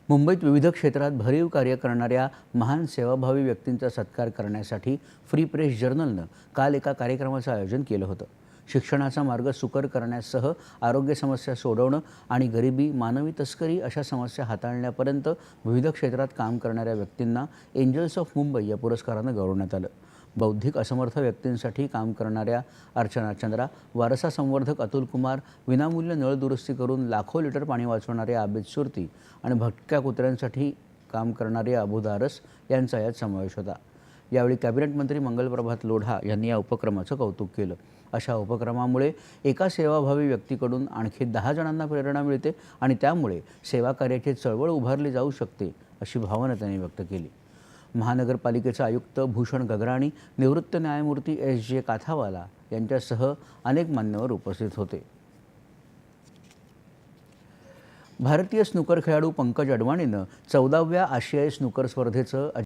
मुंबईत विविध क्षेत्रात भरीव कार्य करणाऱ्या महान सेवाभावी व्यक्तींचा सत्कार करण्यासाठी फ्री प्रेस जर्नलनं काल एका कार्यक्रमाचं आयोजन केलं होतं. शिक्षणाचा मार्ग सुकर करण्यासह आरोग्य समस्या सोडवणं आणि गरिबी, मानवी तस्करी अशा समस्या हाताळण्यापर्यंत विविध क्षेत्रात काम करणाऱ्या व्यक्तींना एंजल्स ऑफ मुंबई या पुरस्कारानं गौरवण्यात आलं. बौद्धिक असमर्थ व्यक्तींसाठी काम करणाऱ्या अर्चना चंद्रा, वारसा संवर्धक अतुल कुमार, विनामूल्य नळ दुरुस्ती करून लाखो लिटर पाणी वाचवणारे आबिद सुरती आणि भटक्या कुत्र्यांसाठी काम करणारे अबू दारस यांचा यात समावेश होता. यावेळी कॅबिनेट मंत्री मंगलप्रभात लोढा यांनी या उपक्रमाचं कौतुक केलं. अशा उपक्रमामुळे एका सेवाभावी व्यक्तीकडून आणखी 10 जणांना प्रेरणा मिळते आणि त्यामुळे सेवा कार्याची चळवळ उभारली जाऊ शकते, अशी भावना त्यांनी व्यक्त केली. महानगरपालिकेचे आयुक्त भूषण गगराणी, निवृत्त न्यायमूर्ती एस.जे. काथावाला यांच्यासह अनेक मान्यवर उपस्थित होते. भारतीय स्नूकर खेळाडू पंकज अडवाणीनं 14व्या आशियाई स्नूकर स्पर्धेचं